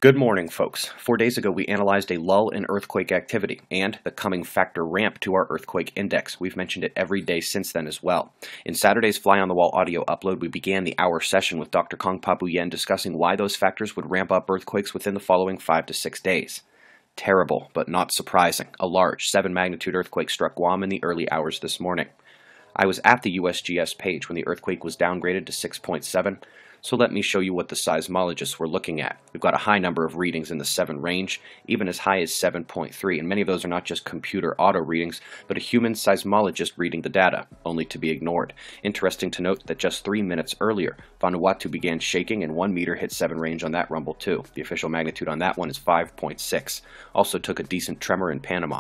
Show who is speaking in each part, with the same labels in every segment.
Speaker 1: Good morning, folks. 4 days ago, we analyzed a lull in earthquake activity and the coming factor ramp to our earthquake index. We've mentioned it every day since then as well. In Saturday's Fly on the Wall audio upload, we began the hour session with Dr. Kong Papu Yen discussing why those factors would ramp up earthquakes within the following 5 to 6 days. Terrible, but not surprising. A large 7-magnitude earthquake struck Guam in the early hours this morning. I was at the USGS page when the earthquake was downgraded to 6.7. So let me show you what the seismologists were looking at. We've got a high number of readings in the 7 range, even as high as 7.3, and many of those are not just computer auto readings, but a human seismologist reading the data, only to be ignored. Interesting to note that just 3 minutes earlier, Vanuatu began shaking and 1 meter hit 7 range on that rumble too. The official magnitude on that one is 5.6. Also took a decent tremor in Panama.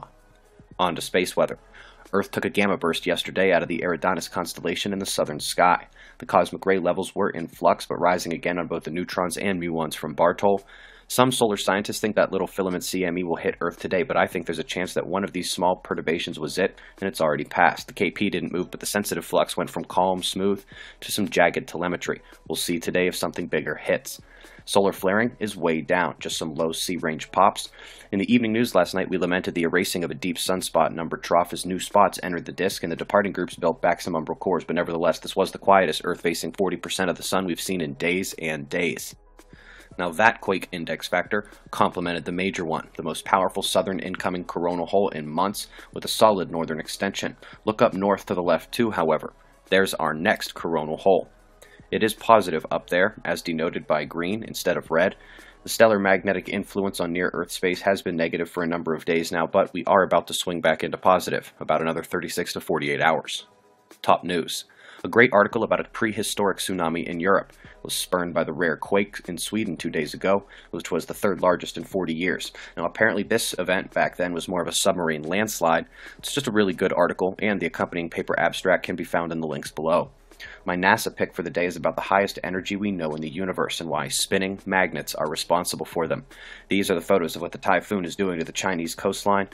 Speaker 1: On to space weather. Earth took a gamma burst yesterday out of the Eridanus constellation in the southern sky. The cosmic ray levels were in flux, but rising again on both the neutrons and muons from Bartol. Some solar scientists think that little filament CME will hit Earth today, but I think there's a chance that one of these small perturbations was it, and it's already passed. The KP didn't move, but the sensitive flux went from calm, smooth, to some jagged telemetry. We'll see today if something bigger hits. Solar flaring is way down, just some low C-range pops. In the evening news last night, we lamented the erasing of a deep sunspot number trough as new spots entered the disk, and the departing groups built back some umbral cores, but nevertheless, this was the quietest Earth facing 40% of the sun we've seen in days and days. Now that quake index factor complemented the major one, the most powerful southern incoming coronal hole in months with a solid northern extension. Look up north to the left too, however. There's our next coronal hole. It is positive up there, as denoted by green instead of red. The stellar magnetic influence on near-Earth space has been negative for a number of days now, but we are about to swing back into positive, about another 36 to 48 hours. Top news. A great article about a prehistoric tsunami in Europe was spurned by the rare quake in Sweden 2 days ago, which was the third largest in 40 years. Now, apparently this event back then was more of a submarine landslide. It's just a really good article, and the accompanying paper abstract can be found in the links below. My NASA pick for the day is about the highest energy we know in the universe and why spinning magnets are responsible for them. These are the photos of what the typhoon is doing to the Chinese coastline,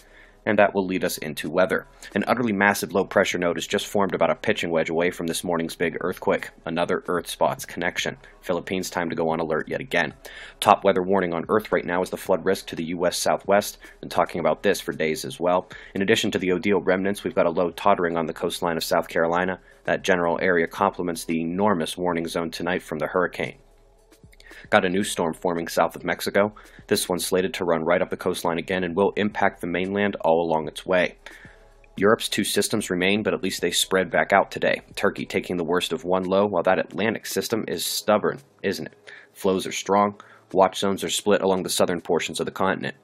Speaker 1: and that will lead us into weather. An utterly massive low-pressure node has just formed about a pitching wedge away from this morning's big earthquake. Another Earth spots connection. Philippines time to go on alert yet again. Top weather warning on Earth right now is the flood risk to the U.S. Southwest. Been talking about this for days as well. In addition to the Odile remnants, we've got a low tottering on the coastline of South Carolina. That general area complements the enormous warning zone tonight from the hurricane. Got a new storm forming south of Mexico. This one's slated to run right up the coastline again and will impact the mainland all along its way. Europe's 2 systems remain, but at least they spread back out today. Turkey taking the worst of one low, while that Atlantic system is stubborn, isn't it? Flows are strong. Watch zones are split along the southern portions of the continent.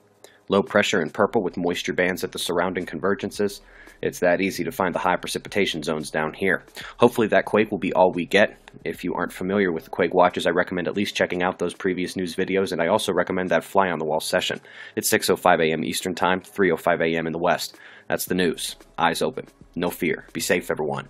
Speaker 1: Low pressure in purple with moisture bands at the surrounding convergences. It's that easy to find the high precipitation zones down here. Hopefully that quake will be all we get. If you aren't familiar with the quake watches, I recommend at least checking out those previous news videos, and I also recommend that Fly on the Wall session. It's 6:05 a.m. Eastern Time, 3:05 a.m. in the West. That's the news. Eyes open. No fear. Be safe, everyone.